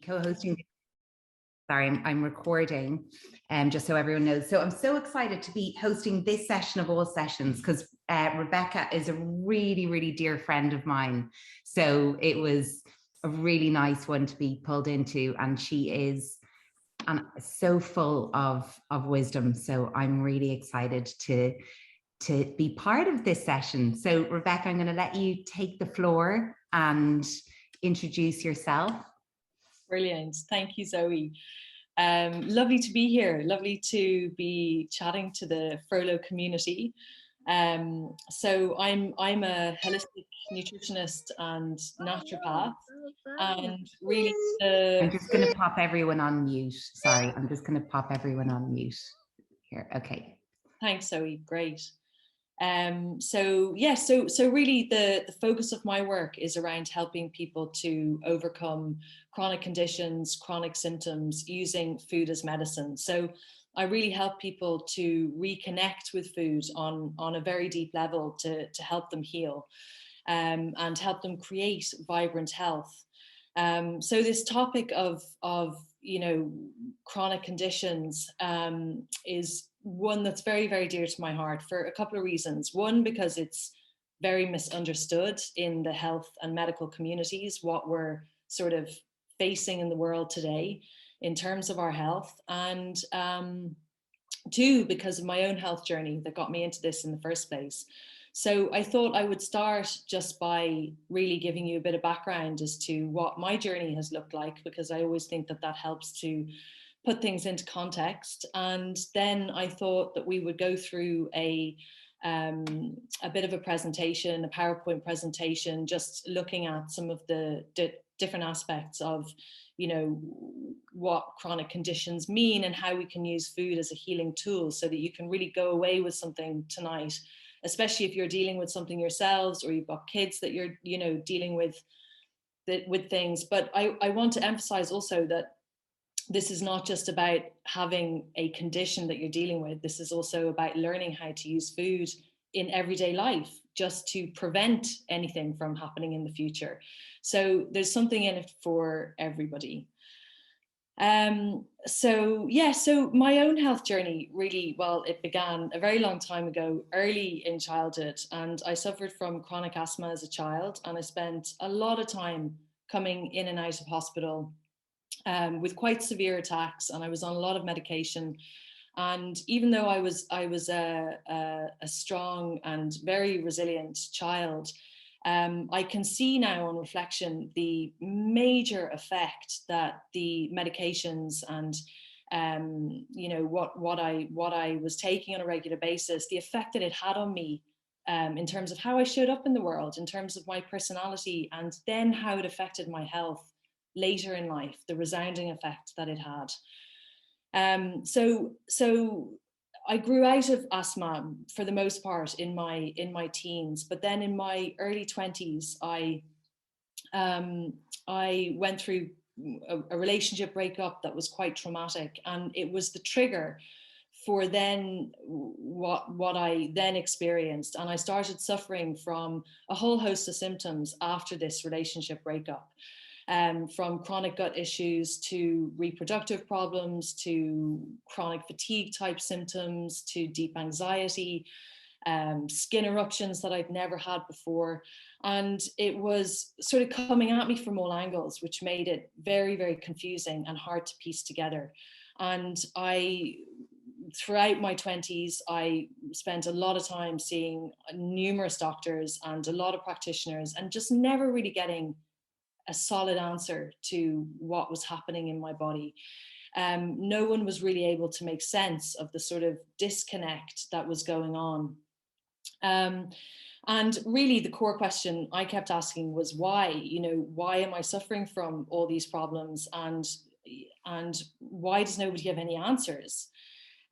co-hosting. Sorry, I'm recording, just so everyone knows. So I'm so excited to be hosting this session of all sessions because Rebecca is a really, really dear friend of mine. So it was a really nice one to be pulled into, and she is so full of wisdom. So I'm really excited to be part of this session. So Rebecca, I'm going to let you take the floor and introduce yourself. Brilliant. Thank you, Zoe. Lovely to be here. Lovely to be chatting to the Frollo community. So I'm a holistic nutritionist and naturopath, and really I'm just going to pop everyone on mute. Sorry, I'm just going to pop everyone on mute here. Okay. Thanks, Zoe. Great. So really the focus of my work is around helping people to overcome chronic conditions, chronic symptoms using food as medicine. So I really help people to reconnect with food on a very deep level to help them heal, and help them create vibrant health. So this topic of chronic conditions is one that's very, very dear to my heart for a couple of reasons. One, because it's very misunderstood in the health and medical communities, what we're sort of facing in the world today in terms of our health. And two, because of my own health journey that got me into this in the first place. So I thought I would start just by really giving you a bit of background as to what my journey has looked like, because I always think that helps to put things into context. And then I thought that we would go through a bit of a presentation, a PowerPoint presentation, just looking at some of the different aspects of, what chronic conditions mean and how we can use food as a healing tool so that you can really go away with something tonight, especially if you're dealing with something yourselves or you've got kids that you're, dealing with things. But I want to emphasize also that this is not just about having a condition that you're dealing with. This is also about learning how to use food in everyday life just to prevent anything from happening in the future. So there's something in it for everybody. So my own health journey really, well, it began a very long time ago, early in childhood, and I suffered from chronic asthma as a child, and I spent a lot of time coming in and out of hospital with quite severe attacks, and I was on a lot of medication. And even though I was a strong and very resilient child, I can see now on reflection the major effect that the medications and what I was taking on a regular basis, the effect that it had on me, in terms of how I showed up in the world, in terms of my personality, and then how it affected my health later in life, the resounding effect that it had. So I grew out of asthma for the most part in my teens, but then in my early 20s, I went through a relationship breakup that was quite traumatic, and it was the trigger for then what I then experienced. And I started suffering from a whole host of symptoms after this relationship breakup. From chronic gut issues to reproductive problems to chronic fatigue type symptoms to deep anxiety, skin eruptions that I'd never had before. And it was sort of coming at me from all angles, which made it very, very confusing and hard to piece together. And throughout my 20s, I spent a lot of time seeing numerous doctors and a lot of practitioners, and just never really getting a solid answer to what was happening in my body. No one was really able to make sense of the sort of disconnect that was going on. And really the core question I kept asking was why? Why am I suffering from all these problems? And why does nobody have any answers?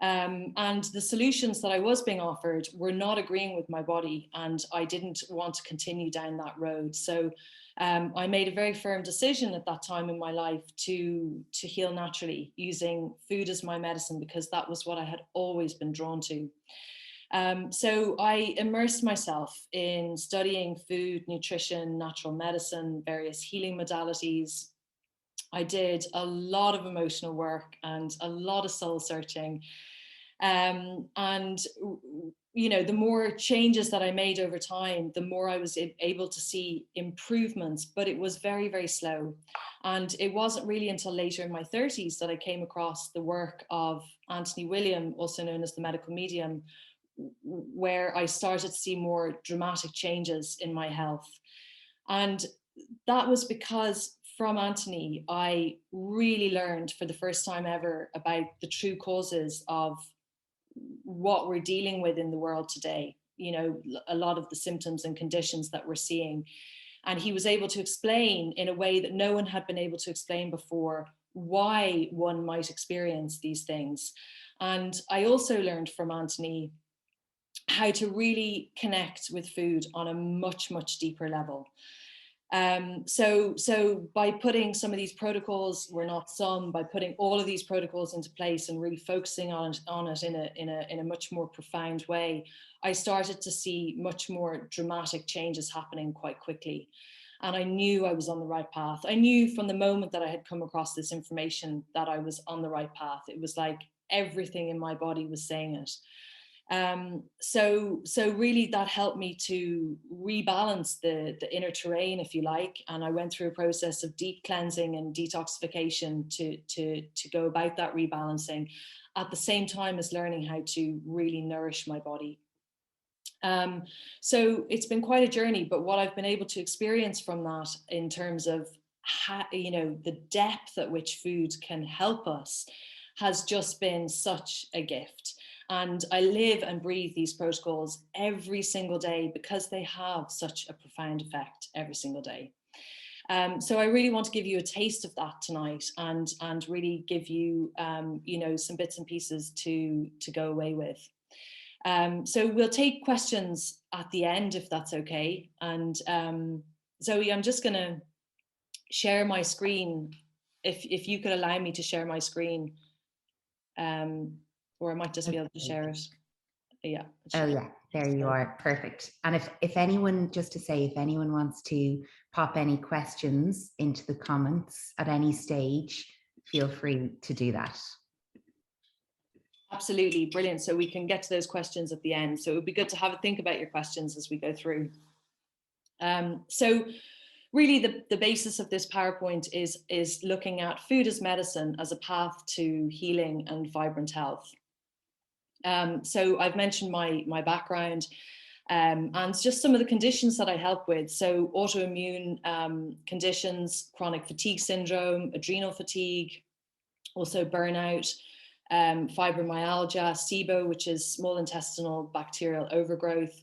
And the solutions that I was being offered were not agreeing with my body, and I didn't want to continue down that road. So I made a very firm decision at that time in my life to heal naturally using food as my medicine, because that was what I had always been drawn to. So I immersed myself in studying food, nutrition, natural medicine, various healing modalities. I did a lot of emotional work and a lot of soul searching. And the more changes that I made over time, the more I was able to see improvements, but it was very, very slow. And it wasn't really until later in my 30s that I came across the work of Anthony William, also known as the medical medium, where I started to see more dramatic changes in my health. And that was because from Anthony, I really learned for the first time ever about the true causes of what we're dealing with in the world today. A lot of the symptoms and conditions that we're seeing. And he was able to explain in a way that no one had been able to explain before why one might experience these things. And I also learned from Anthony how to really connect with food on a much, much deeper level. So by putting some of these protocols, by putting all of these protocols into place and really focusing on it in a much more profound way, I started to see much more dramatic changes happening quite quickly. And I knew I was on the right path. I knew from the moment that I had come across this information that I was on the right path. It was like everything in my body was saying it. So really that helped me to rebalance the inner terrain, if you like. And I went through a process of deep cleansing and detoxification to go about that rebalancing, at the same time as learning how to really nourish my body. So it's been quite a journey, but what I've been able to experience from that in terms of the depth at which food can help us has just been such a gift. And I live and breathe these protocols every single day because they have such a profound effect every single day. So I really want to give you a taste of that tonight, and really give you some bits and pieces to go away with. So we'll take questions at the end, if that's okay. And Zoe, I'm just going to share my screen. If you could allow me to share my screen. Or I might just be able to share it. Yeah. Oh yeah, there you are. Perfect. And if anyone, just to say, if anyone wants to pop any questions into the comments at any stage, feel free to do that. Absolutely. Brilliant. So we can get to those questions at the end. So it would be good to have a think about your questions as we go through. So really the basis of this PowerPoint is looking at food as medicine as a path to healing and vibrant health. So I've mentioned my background and just some of the conditions that I help with. So autoimmune conditions, chronic fatigue syndrome, adrenal fatigue, also burnout, fibromyalgia, SIBO, which is small intestinal bacterial overgrowth,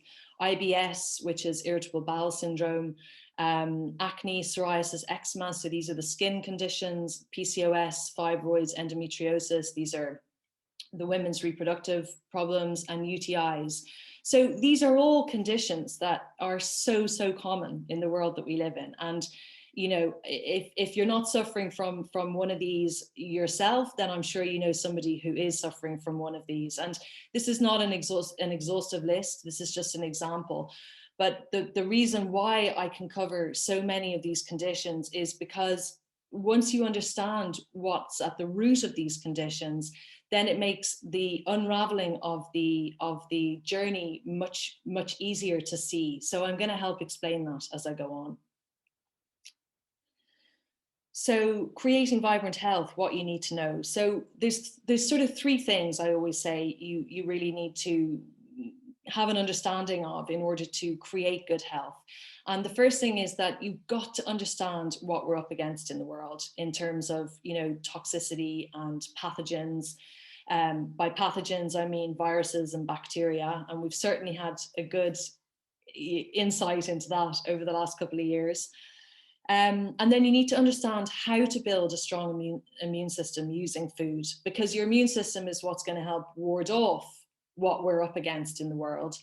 IBS, which is irritable bowel syndrome, acne, psoriasis, eczema. So these are the skin conditions, PCOS, fibroids, endometriosis. These are the women's reproductive problems, and UTIs. So these are all conditions that are so common in the world that we live in. And if you're not suffering from one of these yourself, then I'm sure you know somebody who is suffering from one of these. And this is not an exhaustive list. This is just an example. But the reason why I can cover so many of these conditions is because once you understand what's at the root of these conditions, then it makes the unraveling of the journey much easier to see. So I'm going to help explain that as I go on. So creating vibrant health, what you need to know. So there's sort of three things I always say you really need to have an understanding of in order to create good health. And the first thing is that you've got to understand what we're up against in the world in terms of, toxicity and pathogens. By pathogens, I mean viruses and bacteria. And we've certainly had a good insight into that over the last couple of years. And then you need to understand how to build a strong immune system using food, because your immune system is what's going to help ward off what we're up against in the world.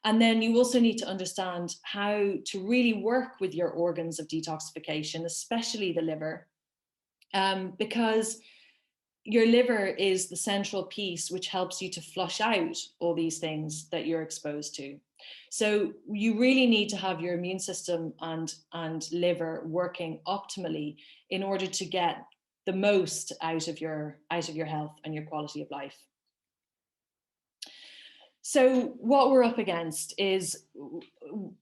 And then you also need to understand how to really work with your organs of detoxification, especially the liver, because your liver is the central piece which helps you to flush out all these things that you're exposed to. So you really need to have your immune system and liver working optimally in order to get the most out of your health and your quality of life. So what we're up against is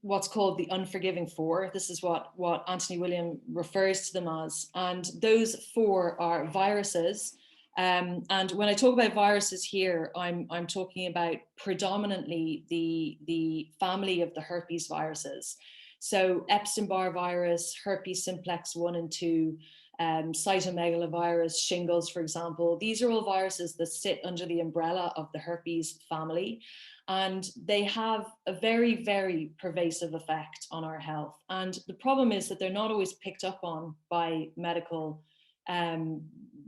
what's called the Unforgiving Four. This is what Anthony William refers to them as. And those four are viruses. And when I talk about viruses here, I'm talking about predominantly the family of the herpes viruses. So Epstein-Barr virus, herpes simplex 1 and 2, cytomegalovirus, shingles, for example. These are all viruses that sit under the umbrella of the herpes family, and they have a very, very pervasive effect on our health. And the problem is that they're not always picked up on by medical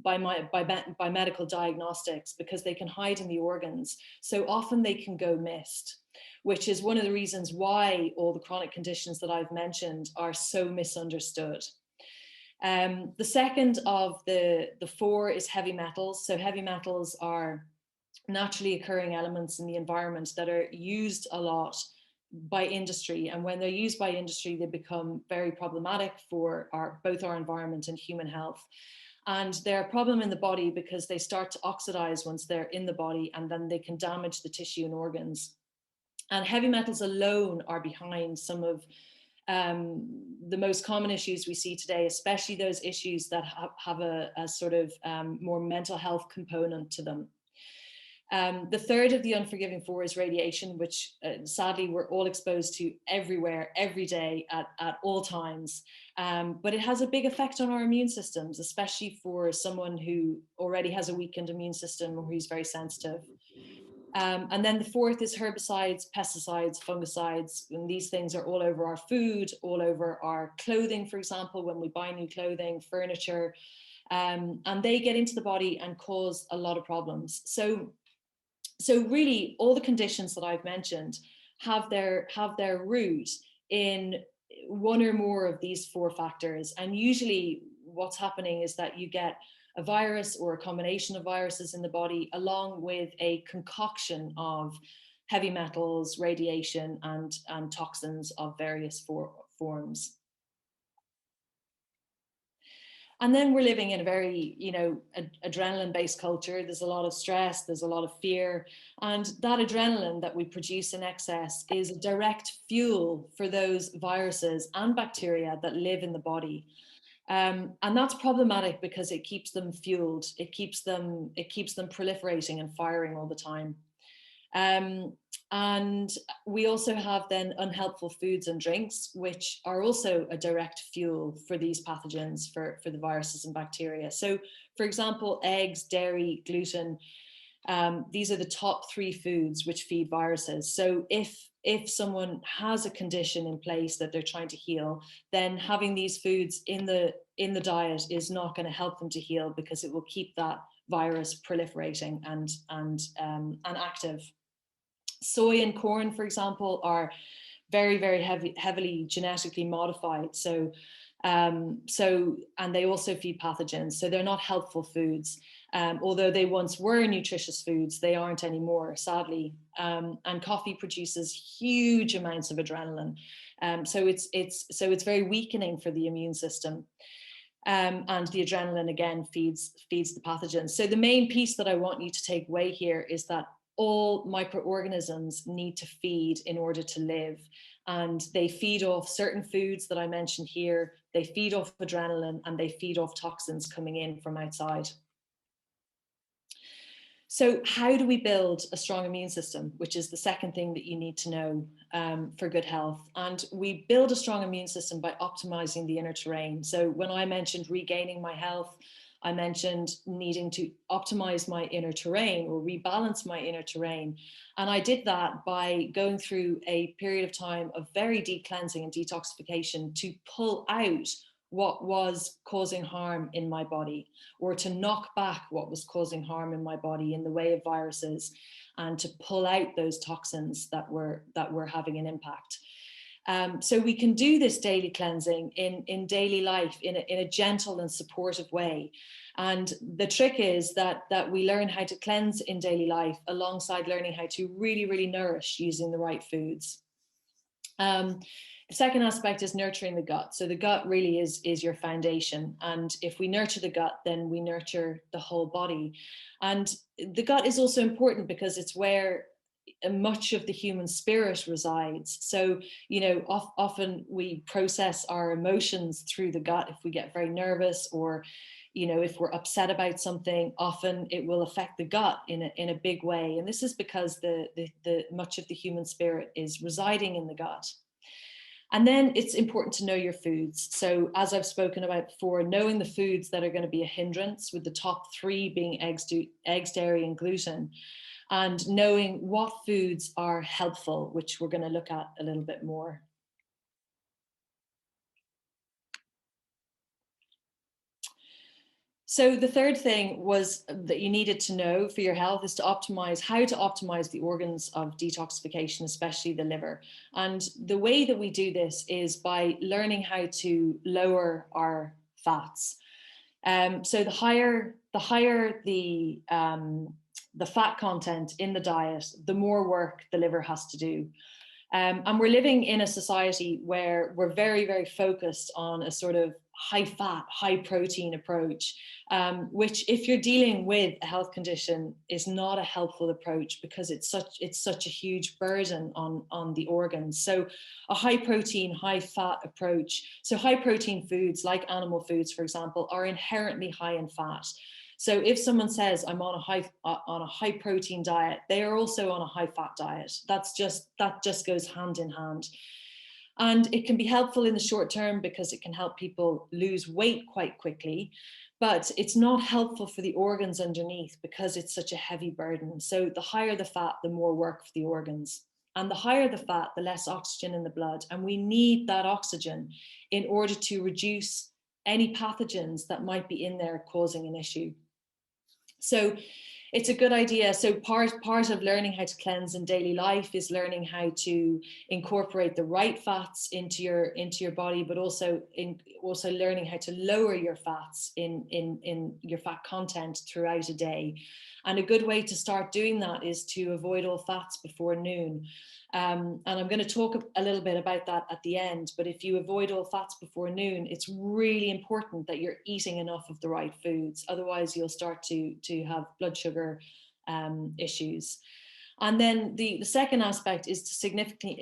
by medical diagnostics, because they can hide in the organs. So often they can go missed, which is one of the reasons why all the chronic conditions that I've mentioned are so misunderstood. The second of the four is heavy metals. So heavy metals are naturally occurring elements in the environment that are used a lot by industry. And when they're used by industry, they become very problematic for both our environment and human health. And they're a problem in the body because they start to oxidize once they're in the body, and then they can damage the tissue and organs. And heavy metals alone are behind some of the most common issues we see today, especially those issues that have a sort of more mental health component to them. The third of the Unforgiving Four is radiation, which sadly we're all exposed to everywhere, every day, at all times. But it has a big effect on our immune systems, especially for someone who already has a weakened immune system or who's very sensitive. And then the fourth is herbicides, pesticides, fungicides, and these things are all over our food, all over our clothing, for example, when we buy new clothing, furniture, and they get into the body and cause a lot of problems. So really, all the conditions that I've mentioned have their root in one or more of these four factors. And usually what's happening is that you get a virus or a combination of viruses in the body, along with a concoction of heavy metals, radiation, and toxins of various forms. And then we're living in a very, adrenaline-based culture. There's a lot of stress, there's a lot of fear. And that adrenaline that we produce in excess is a direct fuel for those viruses and bacteria that live in the body. And that's problematic because it keeps them fueled. It keeps them proliferating and firing all the time. And we also have then unhelpful foods and drinks, which are also a direct fuel for these pathogens, for the viruses and bacteria. So, for example, eggs, dairy, gluten, these are the top three foods which feed viruses. So if someone has a condition in place that they're trying to heal, then having these foods in the diet is not going to help them to heal, because it will keep that virus proliferating and active. Soy and corn, for example, are very, very heavily genetically modified. So and they also feed pathogens. So they're not helpful foods. Although they once were nutritious foods, they aren't anymore, sadly. And coffee produces huge amounts of adrenaline. So it's very weakening for the immune system. And the adrenaline again feeds the pathogens. So the main piece that I want you to take away here is that all microorganisms need to feed in order to live. And they feed off certain foods that I mentioned here. They feed off adrenaline, and they feed off toxins coming in from outside. So how do we build a strong immune system, which is the second thing that you need to know for good health? And we build a strong immune system by optimizing the inner terrain. So when I mentioned regaining my health, I mentioned needing to optimize my inner terrain or rebalance my inner terrain. And I did that by going through a period of time of very deep cleansing and detoxification to pull out what was causing harm in my body, or to knock back what was causing harm in my body in the way of viruses, and to pull out those toxins that were having an impact. So we can do this daily cleansing in daily life in a gentle and supportive way. And the trick is that we learn how to cleanse in daily life alongside learning how to really, really nourish using the right foods. The second aspect is nurturing the gut. So the gut really is your foundation. And if we nurture the gut, then we nurture the whole body. And the gut is also important because it's where much of the human spirit resides. So, you know, often we process our emotions through the gut. If we get very nervous, or, you know, if we're upset about something, often it will affect the gut in a big way. And this is because the much of the human spirit is residing in the gut. And then it's important to know your foods. So as I've spoken about before, knowing the foods that are going to be a hindrance, with the top 3 being eggs, dairy, and gluten, and knowing what foods are helpful, which we're going to look at a little bit more. So the third thing was that you needed to know for your health is how to optimize the organs of detoxification, especially the liver. And the way that we do this is by learning how to lower our fats. So the higher the fat content in the diet, the more work the liver has to do. And we're living in a society where we're very, very focused on a sort of high fat, high protein approach, which, if you're dealing with a health condition, is not a helpful approach, because it's such a huge burden on the organs. So a high protein, high fat approach. So high protein foods like animal foods, for example, are inherently high in fat. So if someone says I'm on a high protein diet, they are also on a high fat diet. That just goes hand in hand. And it can be helpful in the short term because it can help people lose weight quite quickly, but it's not helpful for the organs underneath because it's such a heavy burden. So the higher the fat, the more work for the organs. And the higher the fat, the less oxygen in the blood. And we need that oxygen in order to reduce any pathogens that might be in there causing an issue. So it's a good idea. So part of learning how to cleanse in daily life is learning how to incorporate the right fats into your body, but also learning how to lower your fats in your fat content throughout a day. And a good way to start doing that is to avoid all fats before noon. And I'm going to talk a little bit about that at the end. But if you avoid all fats before noon, it's really important that you're eating enough of the right foods. Otherwise, you'll start to have blood sugar issues. And then the second aspect is to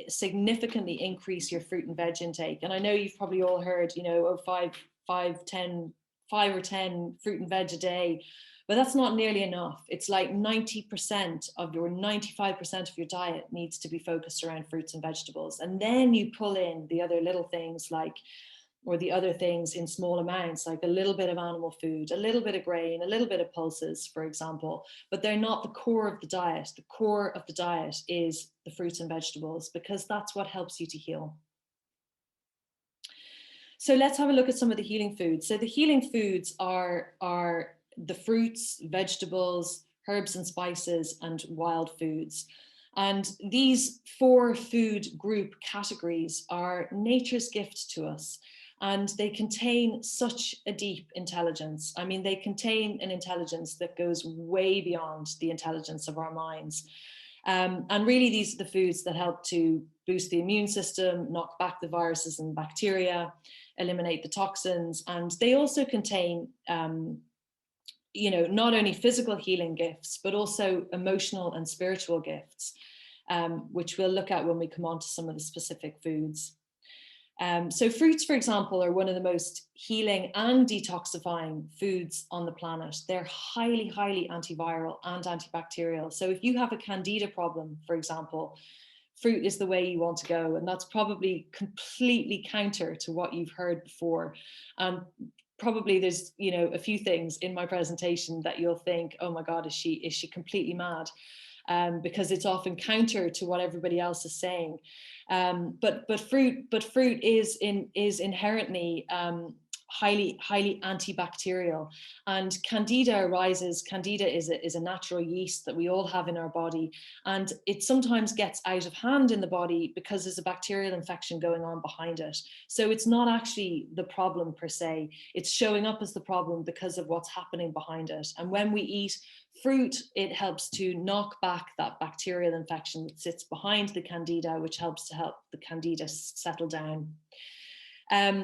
significantly increase your fruit and veg intake. And I know you've probably all heard, you know, 5 or 10 fruit and veg a day. But that's not nearly enough. It's like 90% of your 95% of your diet needs to be focused around fruits and vegetables. And then you pull in the other little things the other things in small amounts, like a little bit of animal food, a little bit of grain, a little bit of pulses, for example. But they're not the core of the diet. The core of the diet is the fruits and vegetables, because that's what helps you to heal. So let's have a look at some of the healing foods. So the healing foods are the fruits, vegetables, herbs and spices, and wild foods. And these 4 food group categories are nature's gift to us. And they contain such a deep intelligence. I mean, they contain an intelligence that goes way beyond the intelligence of our minds. And really, these are the foods that help to boost the immune system, knock back the viruses and bacteria, eliminate the toxins. And they also contain not only physical healing gifts, but also emotional and spiritual gifts, which we'll look at when we come on to some of the specific foods. So fruits, for example, are one of the most healing and detoxifying foods on the planet. They're highly, highly antiviral and antibacterial. So if you have a candida problem, for example, fruit is the way you want to go. And that's probably completely counter to what you've heard before. Probably there's a few things in my presentation that you'll think, oh my God, is she completely mad? Because it's often counter to what everybody else is saying. But fruit is inherently highly antibacterial. And Candida arises. Candida is a natural yeast that we all have in our body, and it sometimes gets out of hand in the body because there's a bacterial infection going on behind it. So it's not actually the problem per se, it's showing up as the problem because of what's happening behind it. And when we eat fruit, it helps to knock back that bacterial infection that sits behind the Candida, which helps to help the Candida settle down.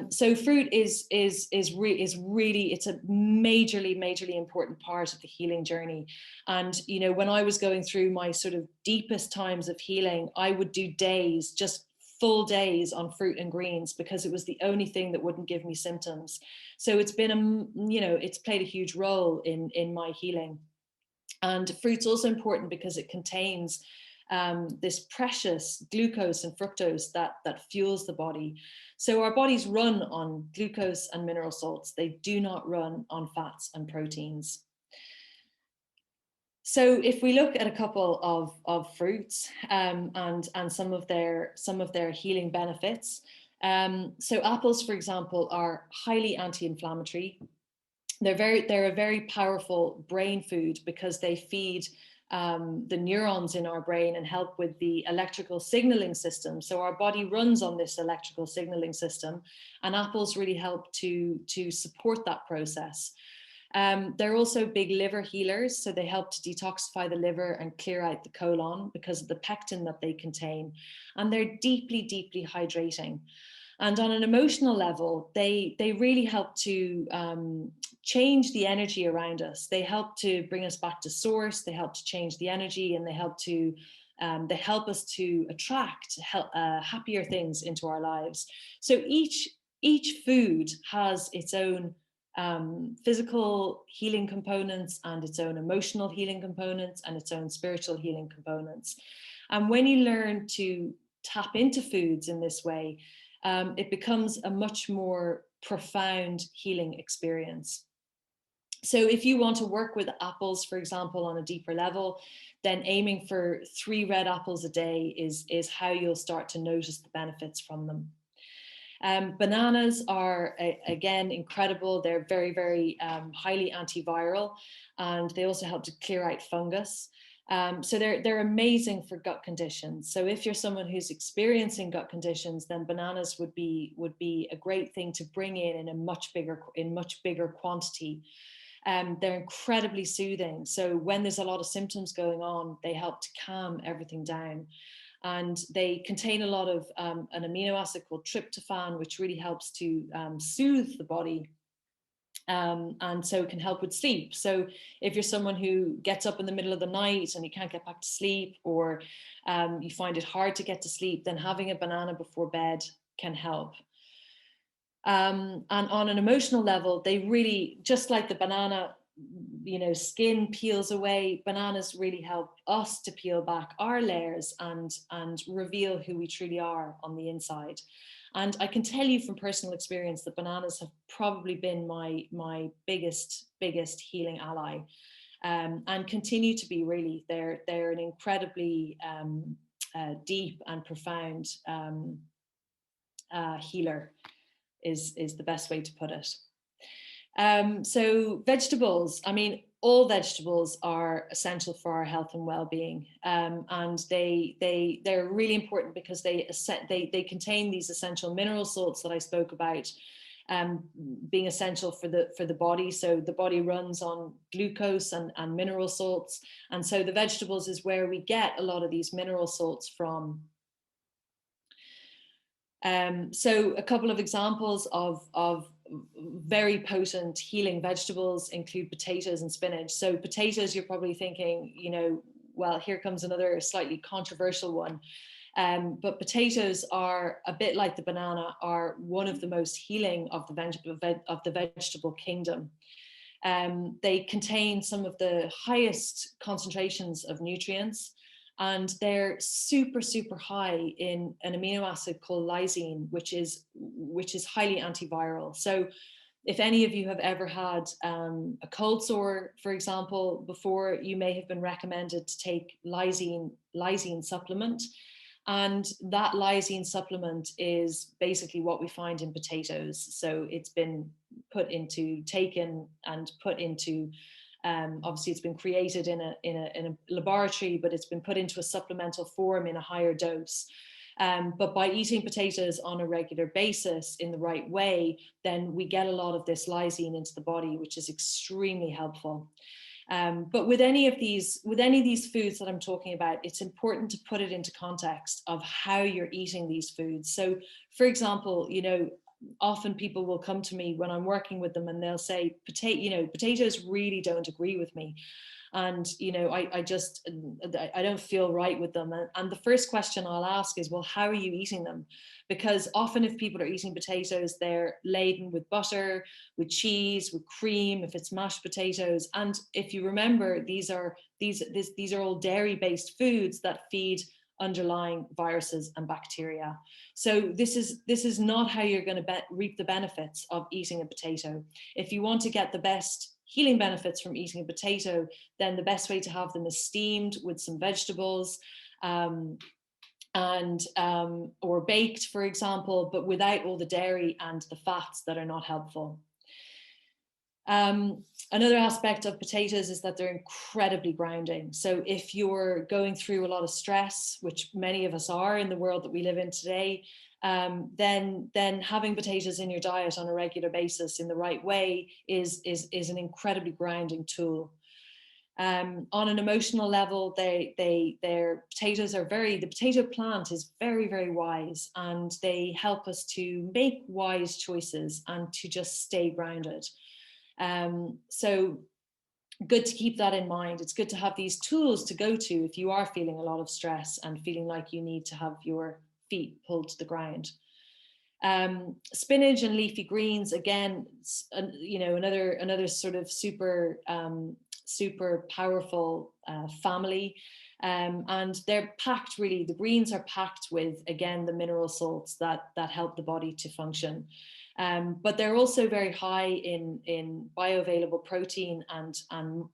So fruit is really, it's a majorly important part of the healing journey. And, you know, when I was going through my sort of deepest times of healing, I would do days, just full days on fruit and greens, because it was the only thing that wouldn't give me symptoms. So it's been, you know, it's played a huge role in my healing. And fruit's also important because it contains this precious glucose and fructose that fuels the body. So our bodies run on glucose and mineral salts. They do not run on fats and proteins. So if we look at a couple of fruits and some of their healing benefits, so apples, for example, are highly anti-inflammatory. They're a very powerful brain food because they feed the neurons in our brain and help with the electrical signaling system. So our body runs on this electrical signaling system, and apples really help to support that process. They're also big liver healers, so they help to detoxify the liver and clear out the colon because of the pectin that they contain. And they're deeply hydrating. And on an emotional level, they really help to change the energy around us. They help to bring us back to source. They help to change the energy, and they help us to attract happier things into our lives. So each food has its own physical healing components and its own emotional healing components and its own spiritual healing components. And when you learn to tap into foods in this way, it becomes a much more profound healing experience. So if you want to work with apples, for example, on a deeper level, then aiming for 3 red apples a day is how you'll start to notice the benefits from them. Bananas are, again, incredible. They're very highly antiviral, and they also help to clear out fungus. So they're amazing for gut conditions. So if you're someone who's experiencing gut conditions, then bananas would be a great thing to bring in a much bigger quantity. They're incredibly soothing. So when there's a lot of symptoms going on, they help to calm everything down. And they contain a lot of an amino acid called tryptophan, which really helps to soothe the body. And so it can help with sleep. So if you're someone who gets up in the middle of the night and you can't get back to sleep, or you find it hard to get to sleep, then having a banana before bed can help. And on an emotional level, they really, just like the banana, you know, skin peels away, bananas really help us to peel back our layers and reveal who we truly are on the inside. And I can tell you from personal experience that bananas have probably been my biggest healing ally, and continue to be. Really, they're an incredibly deep and profound healer, is the best way to put it. So vegetables, I mean, all vegetables are essential for our health and well-being, and they're really important because they contain these essential mineral salts that I spoke about, being essential for the body. So the body runs on glucose and mineral salts, and so the vegetables is where we get a lot of these mineral salts from. So a couple of examples of very potent healing vegetables include potatoes and spinach. So potatoes, you're probably thinking, you know, well, here comes another slightly controversial one. But potatoes are a bit like the banana, are one of the most healing of the vegetable kingdom. They contain some of the highest concentrations of nutrients, and they're super high in an amino acid called lysine, which is highly antiviral. So if any of you have ever had a cold sore, for example, before, you may have been recommended to take lysine supplement. And that lysine supplement is basically what we find in potatoes. So it's been taken and put into, obviously it's been created in a laboratory, but it's been put into a supplemental form in a higher dose. But by eating potatoes on a regular basis in the right way, then we get a lot of this lysine into the body, which is extremely helpful. But with any of these foods that I'm talking about, it's important to put it into context of how you're eating these foods. So, for example, often people will come to me when I'm working with them and they'll say, potatoes really don't agree with me. And, I don't feel right with them. And the first question I'll ask is, well, how are you eating them? Because often if people are eating potatoes, they're laden with butter, with cheese, with cream, if it's mashed potatoes. And if you remember, these are all dairy-based foods that feed underlying viruses and bacteria. So this is not how you're going to reap the benefits of eating a potato. If you want to get the best healing benefits from eating a potato, then the best way to have them is steamed with some vegetables, or baked, for example, but without all the dairy and the fats that are not helpful. Another aspect of potatoes is that they're incredibly grounding. So if you're going through a lot of stress, which many of us are in the world that we live in today, then having potatoes in your diet on a regular basis in the right way is an incredibly grounding tool. On an emotional level, their potatoes are the potato plant is very, very wise, and they help us to make wise choices and to just stay grounded. So good to keep that in mind. It's good to have these tools to go to if you are feeling a lot of stress and feeling like you need to have your feet pulled to the ground. Spinach and leafy greens, again, another sort of super powerful family. And they're packed, really, the greens are packed with, again, the mineral salts that help the body to function. But they're also very high in bioavailable protein and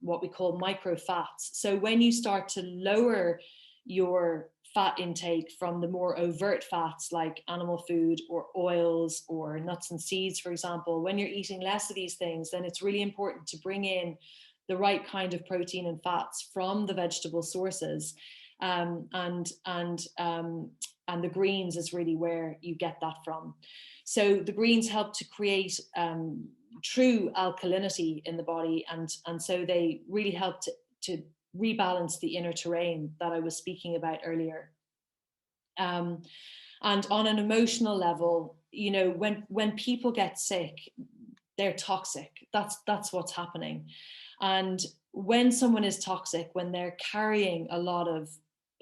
what we call microfats. So when you start to lower your fat intake from the more overt fats like animal food or oils or nuts and seeds, for example, when you're eating less of these things, then it's really important to bring in the right kind of protein and fats from the vegetable sources. And the greens is really where you get that from. So the greens help to create true alkalinity in the body, and so they really help to rebalance the inner terrain that I was speaking about earlier. And on an emotional level, when people get sick, they're toxic. That's what's happening. And when someone is toxic, when they're carrying a lot of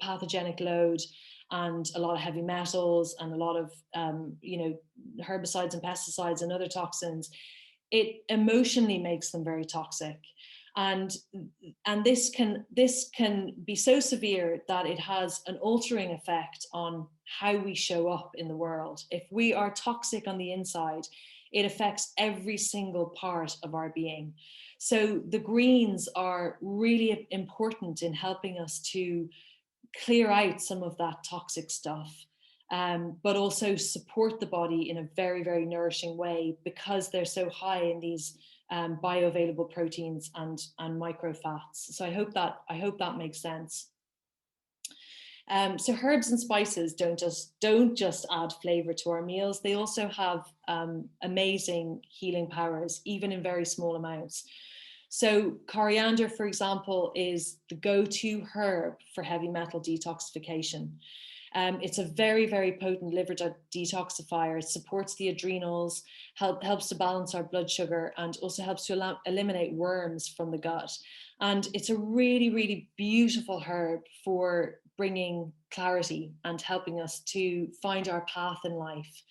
pathogenic load and a lot of heavy metals and a lot of herbicides and pesticides and other toxins, it emotionally makes them very toxic. And this can be so severe that it has an altering effect on how we show up in the world. If we are toxic on the inside, it affects every single part of our being. So the greens are really important in helping us to clear out some of that toxic stuff, but also support the body in a very, very nourishing way because they're so high in these bioavailable proteins and microfats. So I hope that makes sense. So herbs and spices don't just add flavor to our meals. They also have amazing healing powers, even in very small amounts. So coriander, for example, is the go-to herb for heavy metal detoxification. It's a very, very potent liver detoxifier. It supports the adrenals, helps to balance our blood sugar, and also helps to eliminate worms from the gut. And it's a really, really beautiful herb for bringing clarity and helping us to find our path in life.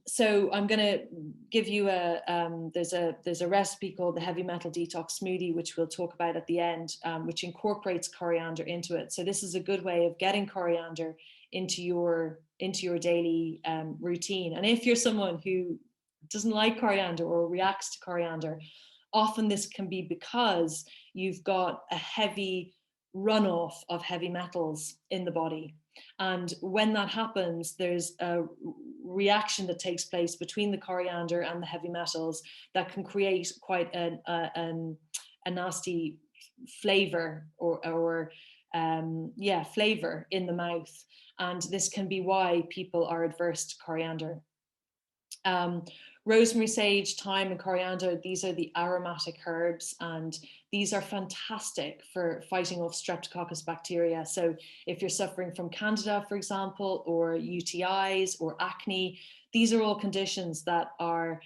So I'm going to give you there's a recipe called the Heavy Metal Detox Smoothie, which we'll talk about at the end, which incorporates coriander into it. So this is a good way of getting coriander into your daily routine. And if you're someone who doesn't like coriander or reacts to coriander, often this can be because you've got a heavy runoff of heavy metals in the body. And when that happens, there's a reaction that takes place between the coriander and the heavy metals that can create quite a nasty flavor or flavor in the mouth. And this can be why people are adverse to coriander. Rosemary, sage, thyme, and coriander, these are the aromatic herbs, and these are fantastic for fighting off streptococcus bacteria. So if you're suffering from candida, for example, or UTIs or acne, these are all conditions that are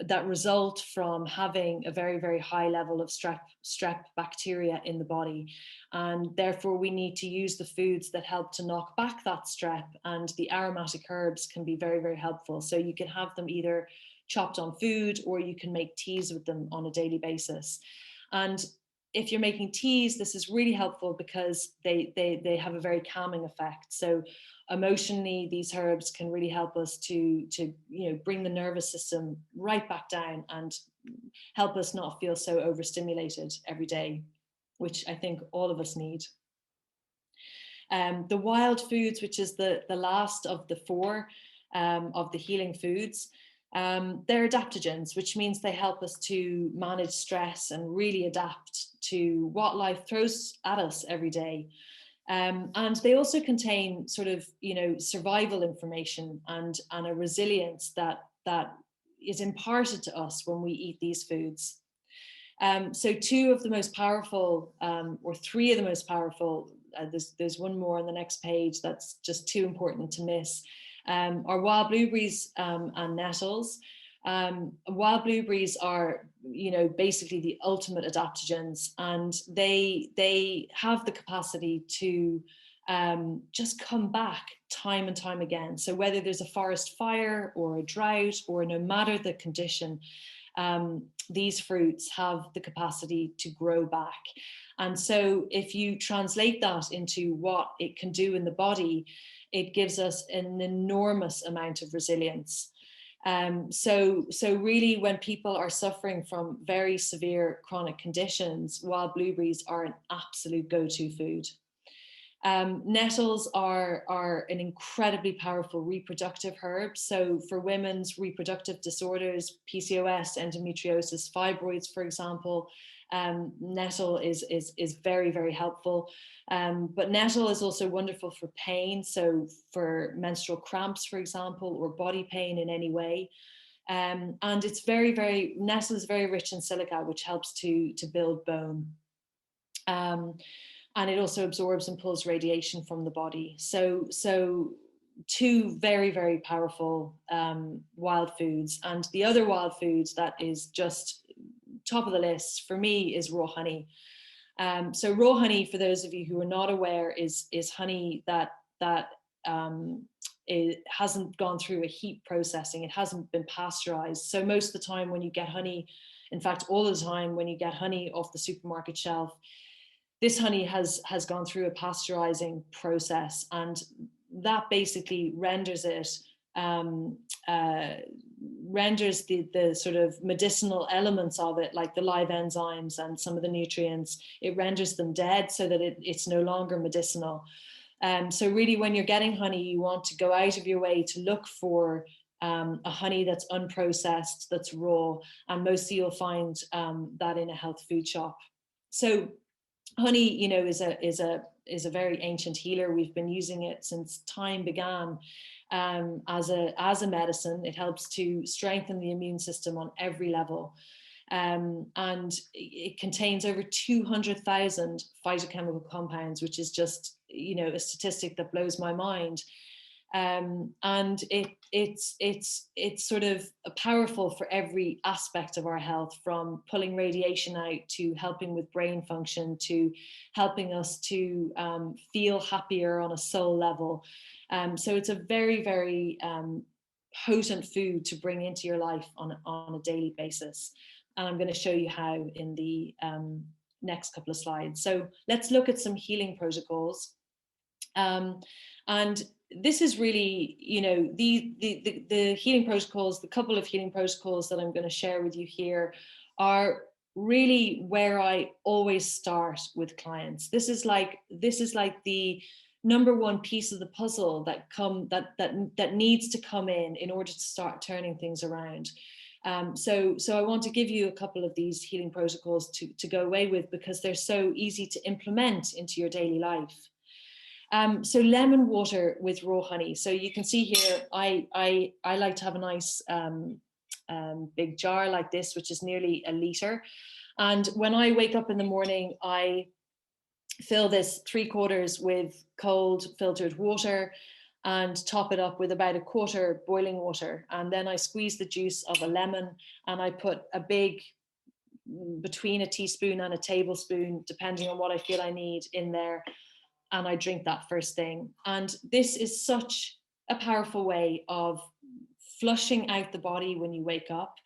that result from having a very, very high level of strep bacteria in the body. And therefore we need to use the foods that help to knock back that strep, and the aromatic herbs can be very, very helpful. So you can have them either chopped on food, or you can make teas with them on a daily basis. And if you're making teas, this is really helpful because they have a very calming effect. So emotionally, these herbs can really help us to bring the nervous system right back down and help us not feel so overstimulated every day, which I think all of us need. The wild foods, which is the last of the four of the healing foods, they're adaptogens, which means they help us to manage stress and really adapt to what life throws at us every day. And they also contain sort of, survival information and a resilience that is imparted to us when we eat these foods. So two of the most powerful, or three of the most powerful, there's one more on the next page that's just too important to miss, are wild blueberries and nettles. Wild blueberries are, basically the ultimate adaptogens, and they have the capacity to just come back time and time again. So whether there's a forest fire or a drought, or no matter the condition, these fruits have the capacity to grow back. And so if you translate that into what it can do in the body, it gives us an enormous amount of resilience. So really, when people are suffering from very severe chronic conditions, wild blueberries are an absolute go-to food. Nettles are an incredibly powerful reproductive herb. So for women's reproductive disorders, PCOS, endometriosis, fibroids, for example, nettle is very, very helpful. But nettle is also wonderful for pain. So for menstrual cramps, for example, or body pain in any way. And it's nettle is very rich in silica, which helps to build bone. And it also absorbs and pulls radiation from the body. So two very, very powerful wild foods. And the other wild foods that is just top of the list for me is raw honey. So raw honey, for those of you who are not aware, is honey that it hasn't gone through a heat processing. It hasn't been pasteurized. So most of the time when you get honey, in fact, all the time when you get honey off the supermarket shelf, this honey has gone through a pasteurizing process, and that basically renders it, renders the sort of medicinal elements of it, like the live enzymes and some of the nutrients, it renders them dead so that it's no longer medicinal. So really, when you're getting honey, you want to go out of your way to look for a honey that's unprocessed, that's raw, and mostly you'll find that in a health food shop. So honey, is a very ancient healer. We've been using it since time began as a medicine. It helps to strengthen the immune system on every level. And it contains over 200,000 phytochemical compounds, which is just, a statistic that blows my mind. And it's sort of powerful for every aspect of our health, from pulling radiation out to helping with brain function to helping us to feel happier on a soul level. So it's a very, very potent food to bring into your life on a daily basis. And I'm going to show you how in the next couple of slides. So let's look at some healing protocols. And this is really, the healing protocols, the couple of healing protocols that I'm going to share with you here are really where I always start with clients. This is like the number one piece of the puzzle that needs to come in order to start turning things around. So I want to give you a couple of these healing protocols to go away with, because they're so easy to implement into your daily life. So lemon water with raw honey. So you can see here, I like to have a nice big jar like this, which is nearly a litre. And when I wake up in the morning, I fill this 3/4 with cold filtered water and top it up with about 1/4 boiling water. And then I squeeze the juice of a lemon, and I put between a teaspoon and a tablespoon, depending on what I feel I need, in there. And I drink that first thing. And this is such a powerful way of flushing out the body when you wake up.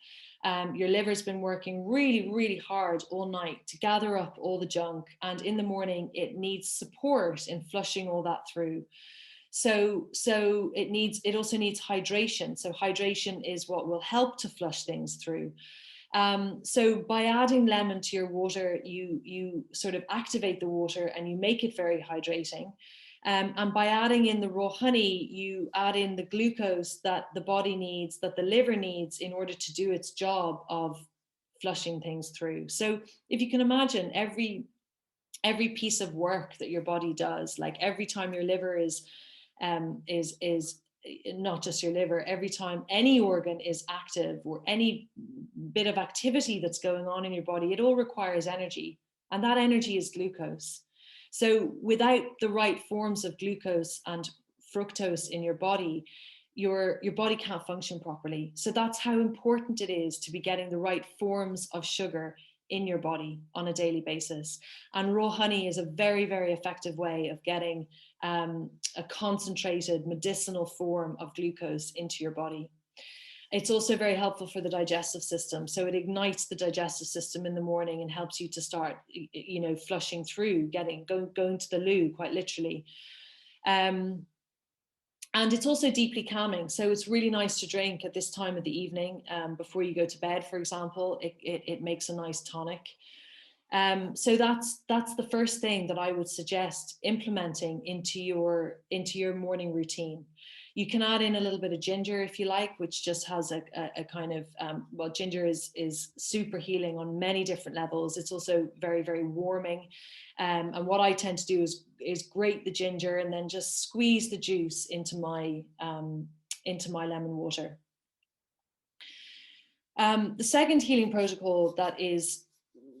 Your liver's been working really, really hard all night to gather up all the junk. And in the morning, it needs support in flushing all that through. So it also needs hydration. So hydration is what will help to flush things through. So by adding lemon to your water, you sort of activate the water and you make it very hydrating. And by adding in the raw honey, you add in the glucose that the body needs, that the liver needs, in order to do its job of flushing things through. So if you can imagine, every piece of work that your body does, like every time your liver is not just your liver, every time any organ is active, or any bit of activity that's going on in your body, it all requires energy, and that energy is glucose. So without the right forms of glucose and fructose in your body, your body can't function properly. So that's how important it is to be getting the right forms of sugar in your body on a daily basis. And raw honey is a very, very effective way of getting a concentrated medicinal form of glucose into your body. It's also very helpful for the digestive system. So it ignites the digestive system in the morning and helps you to start, flushing through, going to the loo, quite literally. And it's also deeply calming. So it's really nice to drink at this time of the evening, before you go to bed, for example. It makes a nice tonic. So that's the first thing that I would suggest implementing into your morning routine. You can add in a little bit of ginger if you like, which just has a kind of, ginger is super healing on many different levels. It's also very, very warming. And what I tend to do is grate the ginger and then just squeeze the juice into my lemon water. The second healing protocol that is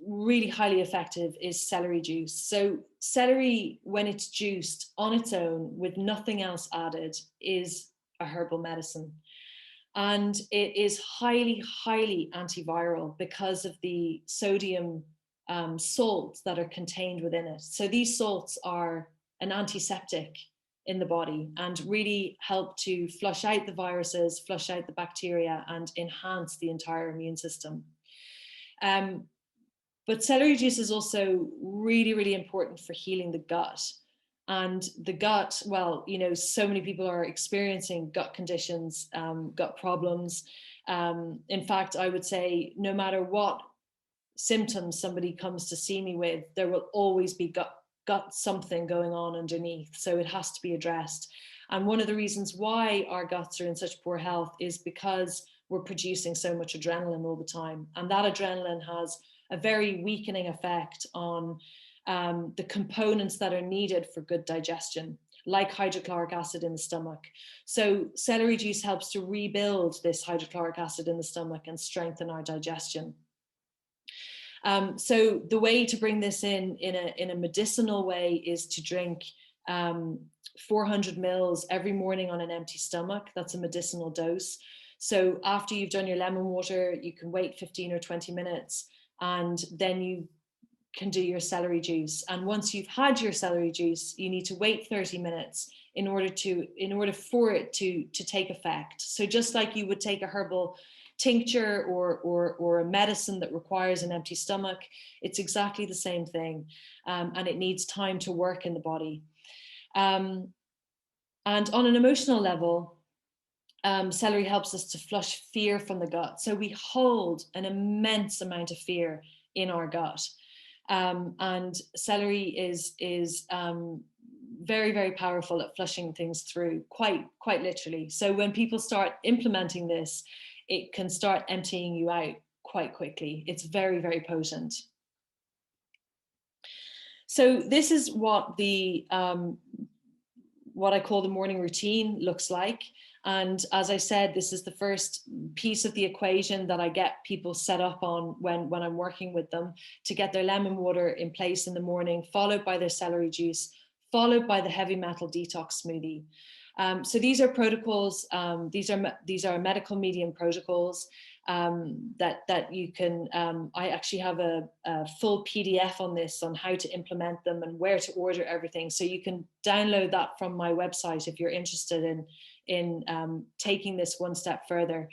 really highly effective is celery juice. So celery, when it's juiced on its own with nothing else added, is a herbal medicine. And it is highly, highly antiviral because of the sodium salts that are contained within it. So these salts are an antiseptic in the body and really help to flush out the viruses, flush out the bacteria, and enhance the entire immune system. But celery juice is also really, really important for healing the gut. And the gut, well, so many people are experiencing gut conditions, gut problems. In fact, I would say no matter what symptoms somebody comes to see me with, there will always be gut something going on underneath. So it has to be addressed. And one of the reasons why our guts are in such poor health is because we're producing so much adrenaline all the time. And that adrenaline has a very weakening effect on the components that are needed for good digestion, like hydrochloric acid in the stomach. So celery juice helps to rebuild this hydrochloric acid in the stomach and strengthen our digestion. So the way to bring this in a medicinal way is to drink 400 mils every morning on an empty stomach. That's a medicinal dose. So after you've done your lemon water, you can wait 15 or 20 minutes. And then you can do your celery juice. And once you've had your celery juice, you need to wait 30 minutes in order for it to take effect. So just like you would take a herbal tincture or a medicine that requires an empty stomach, it's exactly the same thing. And it needs time to work in the body. And on an emotional level, celery helps us to flush fear from the gut. So we hold an immense amount of fear in our gut. And celery is very, very powerful at flushing things through, quite literally. So when people start implementing this, it can start emptying you out quite quickly. It's very, very potent. So this is what the what I call the morning routine looks like. And as I said, this is the first piece of the equation that I get people set up on when I'm working with them, to get their lemon water in place in the morning, followed by their celery juice, followed by the heavy metal detox smoothie. So these are protocols. These are medical medium protocols that you can. I actually have a full PDF on this, on how to implement them and where to order everything. So you can download that from my website if you're interested in taking this one step further.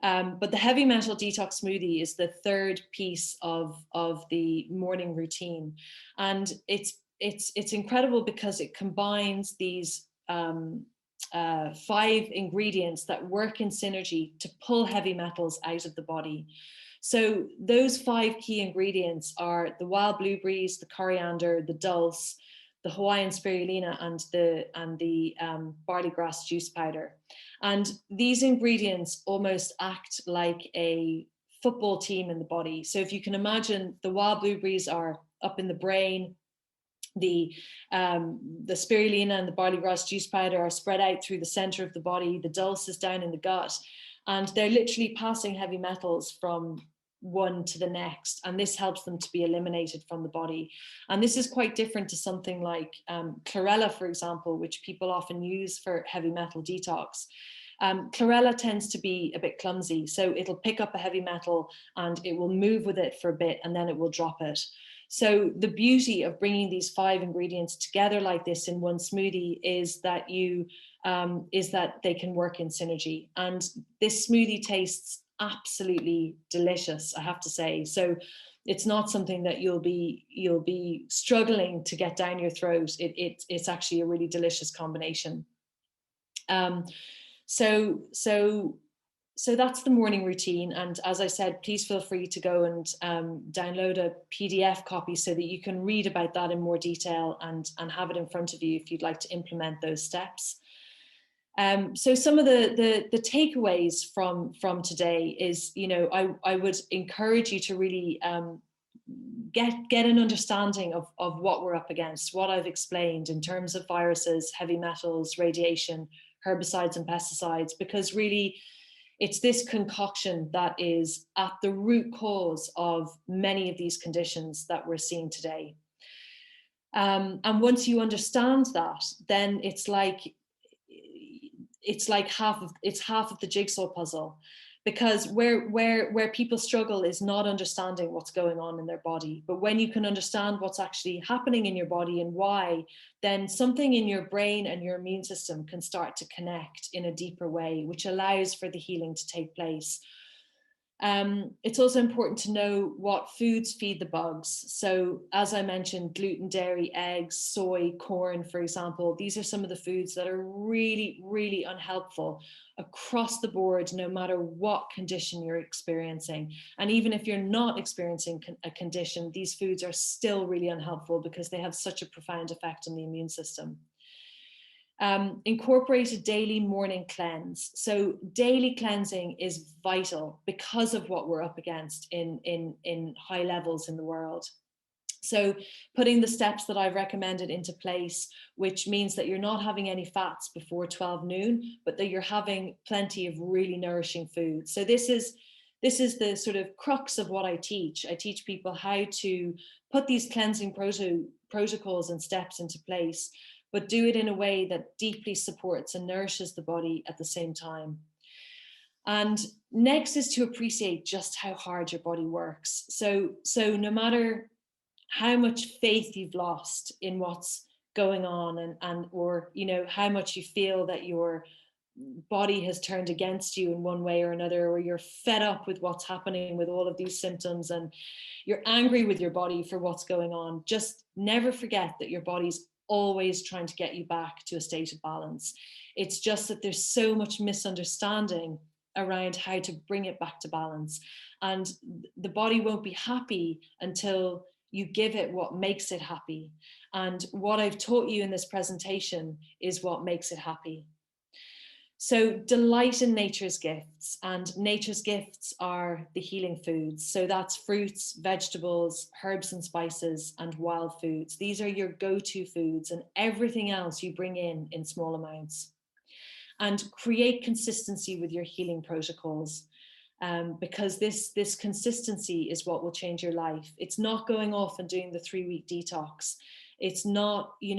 But the heavy metal detox smoothie is the third piece of the morning routine, and it's incredible because it combines these 5 ingredients that work in synergy to pull heavy metals out of the body. So those 5 key ingredients are the wild blueberries, the coriander, the dulse, the Hawaiian spirulina, and the barley grass juice powder. And these ingredients almost act like a football team in the body. So if you can imagine, the wild blueberries are up in the brain, the spirulina and the barley grass juice powder are spread out through the center of the body, the dulse is down in the gut, and they're literally passing heavy metals from one to the next, and this helps them to be eliminated from the body. And this is quite different to something like chlorella, for example, which people often use for heavy metal detox. Chlorella tends to be a bit clumsy, so it'll pick up a heavy metal and it will move with it for a bit and then it will drop it. So the beauty of bringing these 5 ingredients together like this in one smoothie is that they can work in synergy. And this smoothie tastes absolutely delicious, I have to say. So it's not something that you'll be struggling to get down your throat. It's actually a really delicious combination. So that's the morning routine. And as I said, please feel free to go and download a PDF copy so that you can read about that in more detail and have it in front of you if you'd like to implement those steps. So some of the takeaways from today is, I would encourage you to really get an understanding of what we're up against, what I've explained in terms of viruses, heavy metals, radiation, herbicides and pesticides, because really it's this concoction that is at the root cause of many of these conditions that we're seeing today. And once you understand that, then it's half of the jigsaw puzzle, because where people struggle is not understanding what's going on in their body. But when you can understand what's actually happening in your body and why, then something in your brain and your immune system can start to connect in a deeper way, which allows for the healing to take place. It's also important to know what foods feed the bugs. So as I mentioned, gluten, dairy, eggs, soy, corn, for example, these are some of the foods that are really, really unhelpful across the board, no matter what condition you're experiencing. And even if you're not experiencing a condition, these foods are still really unhelpful because they have such a profound effect on the immune system. Incorporate a daily morning cleanse. So daily cleansing is vital because of what we're up against in high levels in the world. So putting the steps that I've recommended into place, which means that you're not having any fats before 12 noon, but that you're having plenty of really nourishing food. So this is the sort of crux of what I teach. I teach people how to put these cleansing protocols and steps into place, but do it in a way that deeply supports and nourishes the body at the same time. And next is to appreciate just how hard your body works. So no matter how much faith you've lost in what's going on or how much you feel that your body has turned against you in one way or another, or you're fed up with what's happening with all of these symptoms and you're angry with your body for what's going on, just never forget that your body's always trying to get you back to a state of balance. It's just that there's so much misunderstanding around how to bring it back to balance. And the body won't be happy until You give it what makes it happy. And what I've taught you in this presentation is what makes it happy. So delight in nature's gifts, and nature's gifts are the healing foods. So that's fruits, vegetables, herbs and spices, and wild foods. These are your go-to foods, and everything else you bring in small amounts. And create consistency with your healing protocols, because this consistency is what will change your life. It's not going off and doing the 3-week detox. It's not, the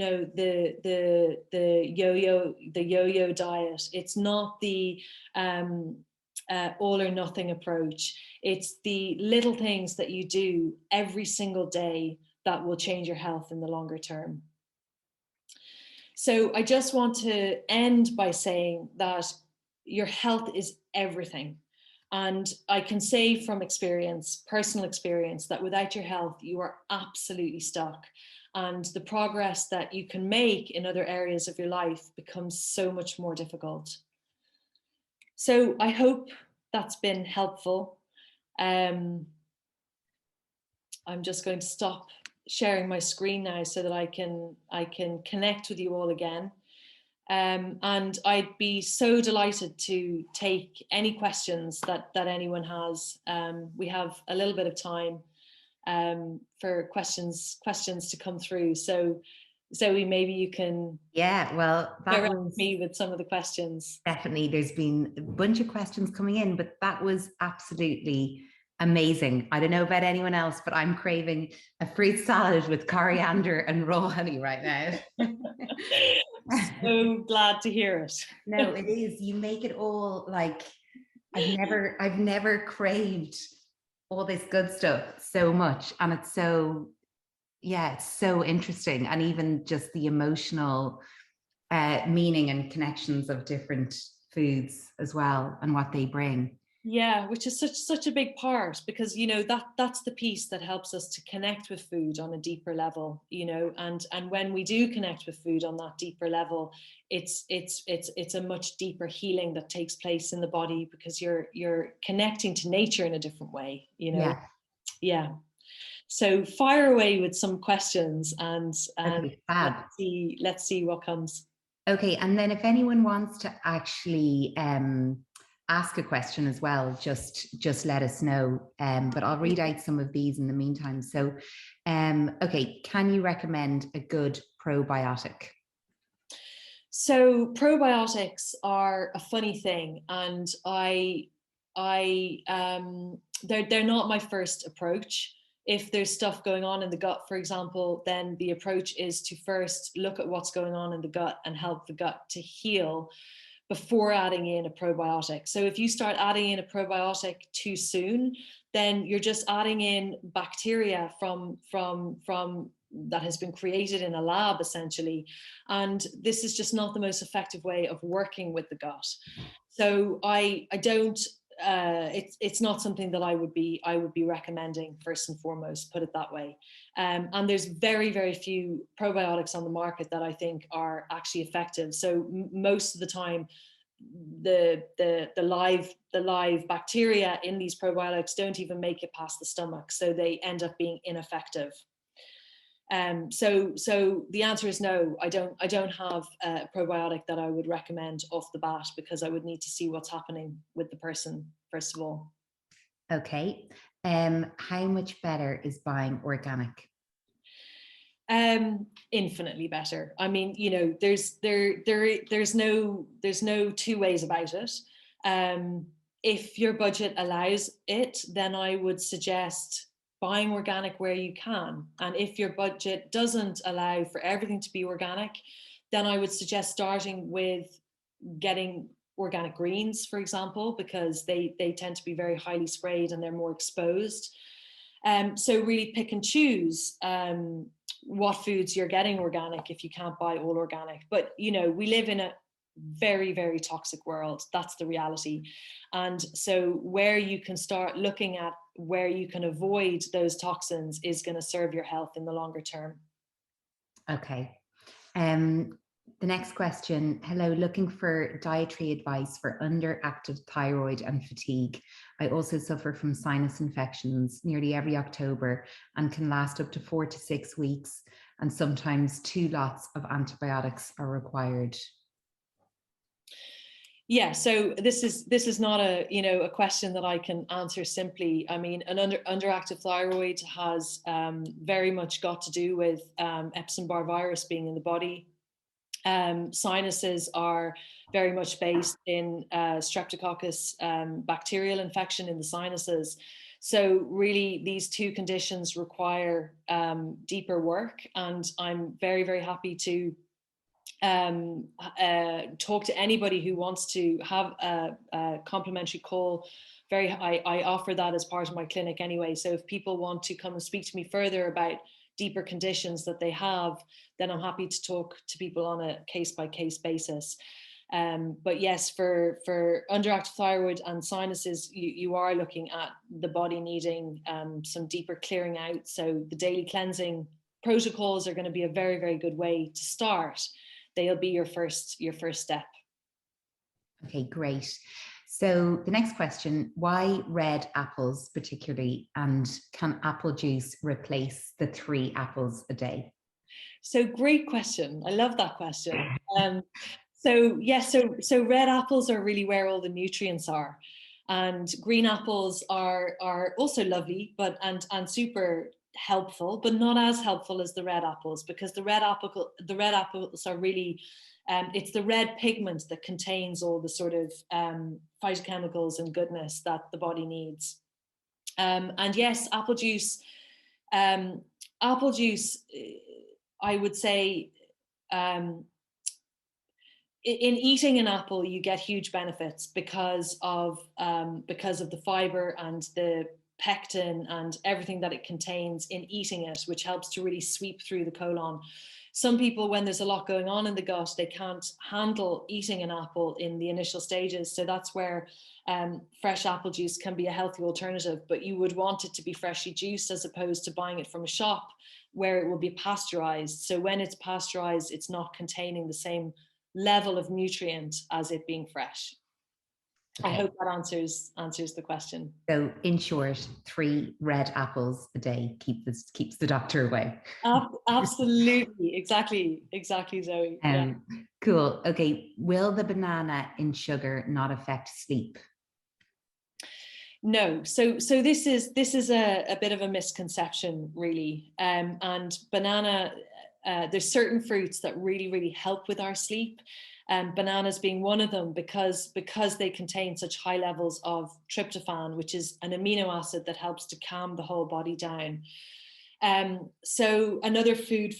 yo-yo diet. It's not the all or nothing approach. It's the little things that you do every single day that will change your health in the longer term. So I just want to end by saying that your health is everything. And I can say from experience, personal experience, that without your health, you are absolutely stuck. And the progress that you can make in other areas of your life becomes so much more difficult. So I hope that's been helpful. I'm just going to stop sharing my screen now so that I can connect with you all again. And I'd be so delighted to take any questions that anyone has. We have a little bit of time for questions to come through. So Zoe, maybe you can direct me with some of the questions. Definitely, there's been a bunch of questions coming in, but that was absolutely amazing. I don't know about anyone else, but I'm craving a fruit salad with coriander and raw honey right now. So glad to hear it. No, it is. You make it all like I've never craved all this good stuff so much, and it's so interesting, and even just the emotional meaning and connections of different foods as well, and what they bring. Yeah, which is such a big part, because that's the piece that helps us to connect with food on a deeper level, and when we do connect with food on that deeper level, it's a much deeper healing that takes place in the body, because you're connecting to nature in a different way, Yeah. So fire away with some questions, and Okay, let's see what comes. Okay, and then if anyone wants to actually ask a question as well, just let us know. But I'll read out some of these in the meantime. So, okay, can you recommend a good probiotic? So probiotics are a funny thing, and they're not my first approach. If there's stuff going on in the gut, for example, then the approach is to first look at what's going on in the gut and help the gut to heal before adding in a probiotic. So if you start adding in a probiotic too soon, then you're just adding in bacteria from that has been created in a lab, essentially. And this is just not the most effective way of working with the gut. So I don't, it's not something that I would be recommending first and foremost, put it that way. And there's very, very few probiotics on the market that I think are actually effective. So most of the time, the live bacteria in these probiotics don't even make it past the stomach, so they end up being ineffective. So the answer is no. I don't have a probiotic that I would recommend off the bat, because I would need to see what's happening with the person first of all. Okay. How much better is buying organic? Infinitely better. I mean, there's no two ways about it. If your budget allows it, then I would suggest buying organic where you can. And if your budget doesn't allow for everything to be organic, then I would suggest starting with getting organic greens, for example, because they tend to be very highly sprayed and they're more exposed. So really pick and choose what foods you're getting organic if you can't buy all organic. But, we live in a very, very toxic world. That's the reality. And so where you can start looking at where you can avoid those toxins is going to serve your health in the longer term. Okay. The next question, hello, looking for dietary advice for underactive thyroid and fatigue. I also suffer from sinus infections nearly every October and can last up to 4 to 6 weeks, and sometimes 2 lots of antibiotics are required. Yeah, so this is not a question that I can answer simply. I mean, an underactive thyroid has very much got to do with Epstein-Barr virus being in the body. Sinuses are very much based in Streptococcus bacterial infection in the sinuses. So really, these two conditions require deeper work, and I'm very, very happy to talk to anybody who wants to have a complimentary call. I offer that as part of my clinic anyway. So if people want to come and speak to me further about deeper conditions that they have, then I'm happy to talk to people on a case-by-case basis. But yes, for underactive thyroid and sinuses, you are looking at the body needing some deeper clearing out. So the daily cleansing protocols are going to be a very, very good way to start. They'll be your first step. Okay, great. So the next question, why red apples particularly, and can apple juice replace the 3 apples a day? So great question. I love that question. So yes, so red apples are really where all the nutrients are, and green apples are also lovely, but and super helpful, but not as helpful as the red apples, because the red apples are really it's the red pigment that contains all the sort of phytochemicals and goodness that the body needs. And yes, apple juice, I would say, in eating an apple, you get huge benefits because of the fiber and the pectin and everything that it contains in eating it, which helps to really sweep through the colon. Some people, when there's a lot going on in the gut, they can't handle eating an apple in the initial stages. So that's where fresh apple juice can be a healthy alternative, but you would want it to be freshly juiced as opposed to buying it from a shop where it will be pasteurized. So when it's pasteurized, it's not containing the same level of nutrient as it being fresh. Okay. I hope that answers the question. So in short, 3 red apples a day keeps the doctor away. Absolutely. Exactly, Zoe. Yeah. Cool. Okay. Will the banana in sugar not affect sleep? No. So this is a bit of a misconception, really. And banana, there's certain fruits that really, really help with our sleep. Bananas being one of them, because they contain such high levels of tryptophan, which is an amino acid that helps to calm the whole body down. So another fruit,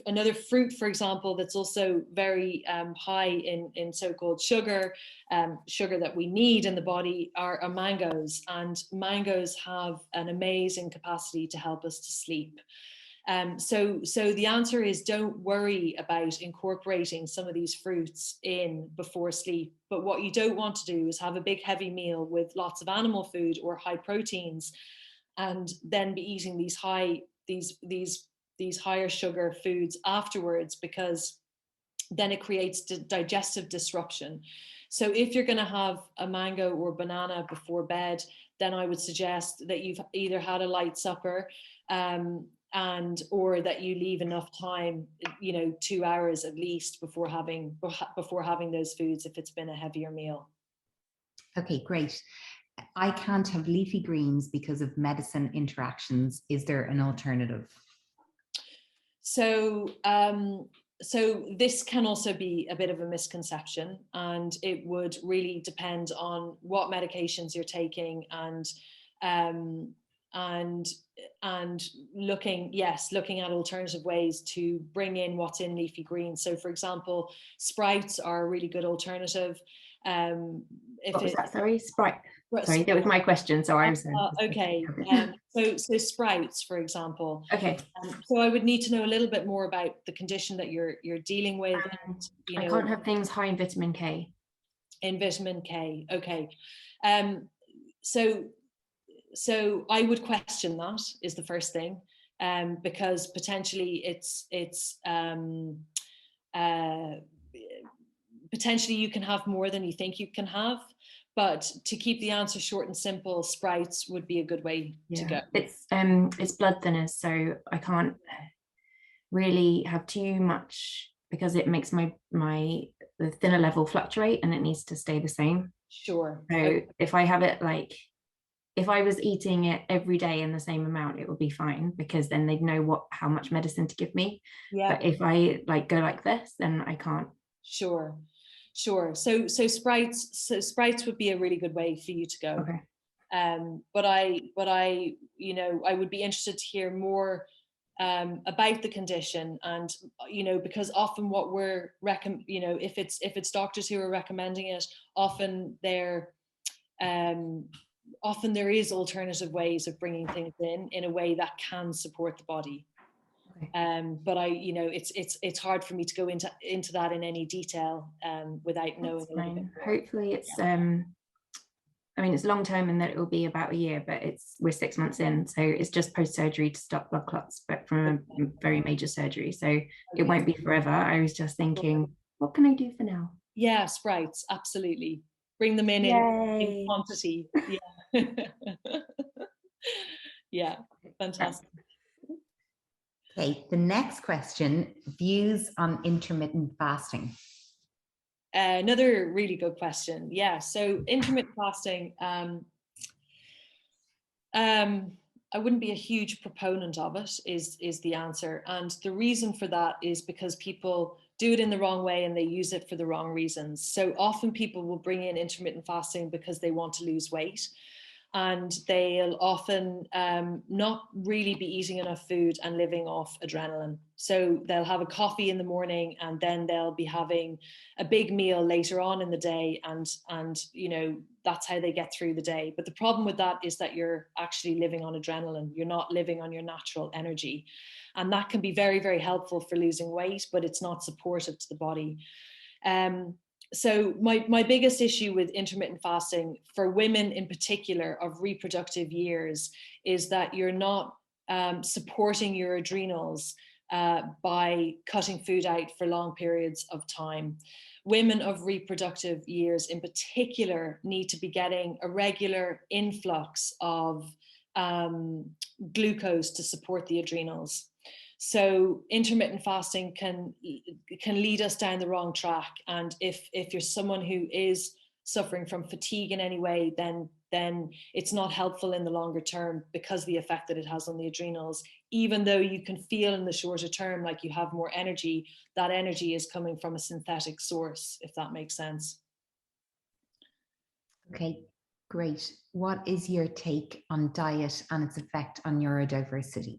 for example, that's also very high in so-called sugar that we need in the body are mangoes, and mangoes have an amazing capacity to help us to sleep. So the answer is, don't worry about incorporating some of these fruits in before sleep. But what you don't want to do is have a big heavy meal with lots of animal food or high proteins, and then be eating these higher sugar foods afterwards, because then it creates digestive disruption. So if you're going to have a mango or banana before bed, then I would suggest that you've either had a light supper, or that you leave enough time, 2 hours at least before having those foods if it's been a heavier meal. Okay, great. I can't have leafy greens because of medicine interactions. Is there an alternative? So this can also be a bit of a misconception, and it would really depend on what medications you're taking, and looking at alternative ways to bring in what's in leafy greens. So for example, sprouts are a really good alternative. What was that? Sorry, Sprite. Sorry, that was my question. So I was okay. So sprouts, for example. Okay. So I would need to know a little bit more about the condition that you're dealing with. I can't have things high in vitamin K. In vitamin K, okay. So I would question that, is the first thing, because potentially it's potentially you can have more than you think you can have. But to keep the answer short and simple, sprouts would be a good way to go. It's blood thinners, so I can't really have too much because it makes the thinner level fluctuate and it needs to stay the same. Sure. So if I have it if I was eating it every day in the same amount, it would be fine because then they'd know how much medicine to give me. Yeah. But if I go like this, then I can't. Sure. So sprouts would be a really good way for you to go. Okay. But I would be interested to hear more about the condition, and because often what we're if it's doctors who are recommending it, often there is alternative ways of bringing things in a way that can support the body. Okay. But it's hard for me to go into that in any detail without knowing a little bit more. Hopefully it's it's long term and that it will be about a year, but we're 6 months in, so it's just post surgery to stop blood clots, but from a very major surgery, so it won't be forever. I was just thinking, what can I do for now? Yeah, sprouts, absolutely. Bring them in quantity. Yeah. Yeah, fantastic. Okay, the next question, views on intermittent fasting. Another really good question. Yeah, so intermittent fasting, I wouldn't be a huge proponent of it, is the answer. And the reason for that is because people do it in the wrong way and they use it for the wrong reasons. So often people will bring in intermittent fasting because they want to lose weight. And they'll often not really be eating enough food and living off adrenaline. So they'll have a coffee in the morning and then they'll be having a big meal later on in the day, and that's how they get through the day. But the problem with that is that you're actually living on adrenaline. You're not living on your natural energy. And that can be very, very helpful for losing weight, but it's not supportive to the body. So my biggest issue with intermittent fasting for women in particular of reproductive years is that you're not supporting your adrenals by cutting food out for long periods of time. Women of reproductive years in particular need to be getting a regular influx of glucose to support the adrenals. So intermittent fasting can lead us down the wrong track. And if you're someone who is suffering from fatigue in any way, then it's not helpful in the longer term because of the effect that it has on the adrenals. Even though you can feel in the shorter term like you have more energy, that energy is coming from a synthetic source, if that makes sense. Okay, great. What is your take on diet and its effect on neurodiversity?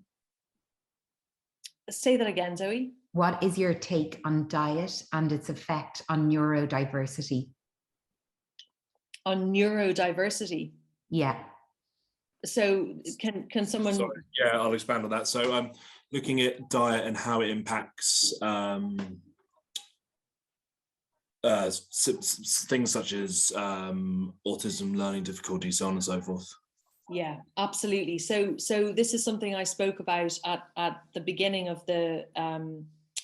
Say that again, Zoe. What is your take on diet and its effect on neurodiversity? On neurodiversity? Yeah. So can someone... Sorry. Yeah, I'll expand on that. So looking at diet and how it impacts things such as autism, learning difficulties, so on and so forth. Yeah, absolutely. So this is something I spoke about at the beginning of the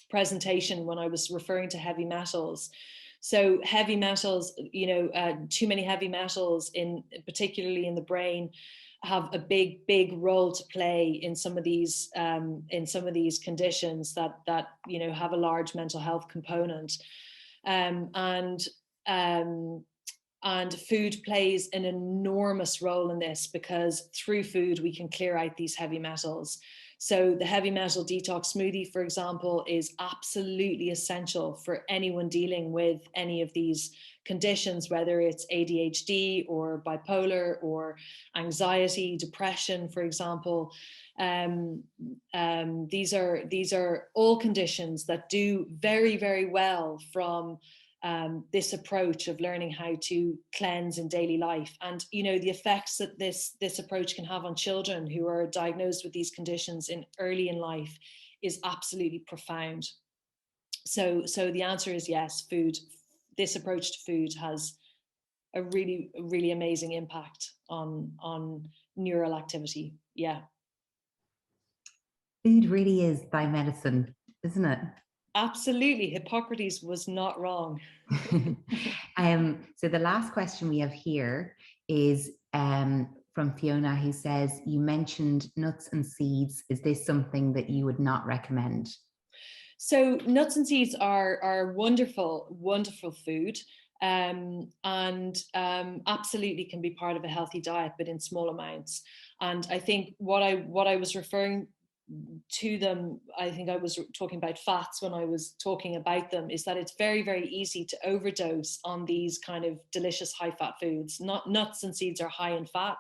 presentation when I was referring to heavy metals. So heavy metals, too many heavy metals, particularly in the brain, have a big role to play in some of these conditions that have a large mental health component, and food plays an enormous role in this, because through food we can clear out these heavy metals. So the heavy metal detox smoothie, for example, is absolutely essential for anyone dealing with any of these conditions, whether it's ADHD or bipolar or anxiety, depression, for example. These are all conditions that do very, very well from this approach of learning how to cleanse in daily life. And the effects that this approach can have on children who are diagnosed with these conditions early in life is absolutely profound. So the answer is yes. Food, this approach to food has a really, really amazing impact on neural activity. Yeah. Food really is thy medicine, isn't it? Absolutely. Hippocrates was not wrong. So the last question we have here is from Fiona, who says, you mentioned nuts and seeds. Is this something that you would not recommend? So nuts and seeds are wonderful, wonderful food. And absolutely can be part of a healthy diet, but in small amounts. And I think what I was referring to them, I think I was talking about fats when I was talking about them, is that it's very, very easy to overdose on these kind of delicious high fat foods. Nuts and seeds are high in fat.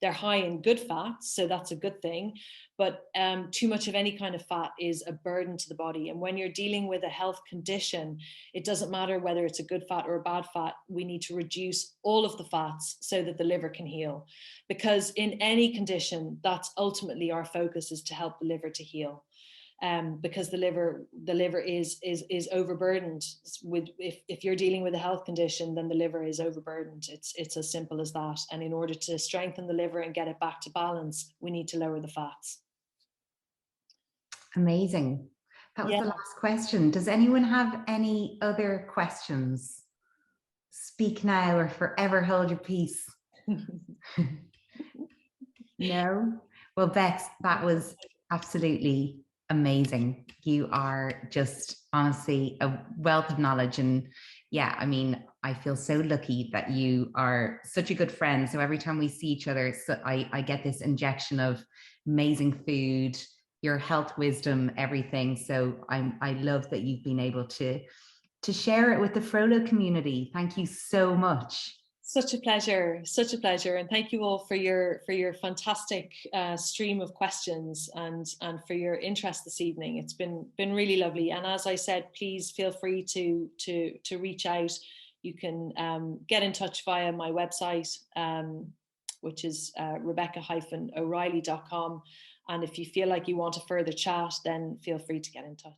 They're high in good fats, so that's a good thing. But too much of any kind of fat is a burden to the body. And when you're dealing with a health condition, it doesn't matter whether it's a good fat or a bad fat. We need to reduce all of the fats so that the liver can heal. Because in any condition, that's ultimately our focus, is to help the liver to heal. Because the liver is overburdened with, if you're dealing with a health condition, then the liver is overburdened. It's as simple as that. And in order to strengthen the liver and get it back to balance, we need to lower the fats. Amazing. That was the last question. Does anyone have any other questions? Speak now or forever hold your peace. No? Well, Bex, that was absolutely amazing. You are just honestly a wealth of knowledge. And yeah, I mean, I feel so lucky that you are such a good friend. So every time we see each other, I get this injection of amazing food, your health wisdom, everything. So I love that you've been able to share it with the Frollo community. Thank you so much. Such a pleasure, such a pleasure, and thank you all for your fantastic stream of questions and for your interest this evening. It's been really lovely, and as I said, please feel free to reach out. You can get in touch via my website, which is rebecca-o'reilly.com, and if you feel like you want a further chat, then feel free to get in touch.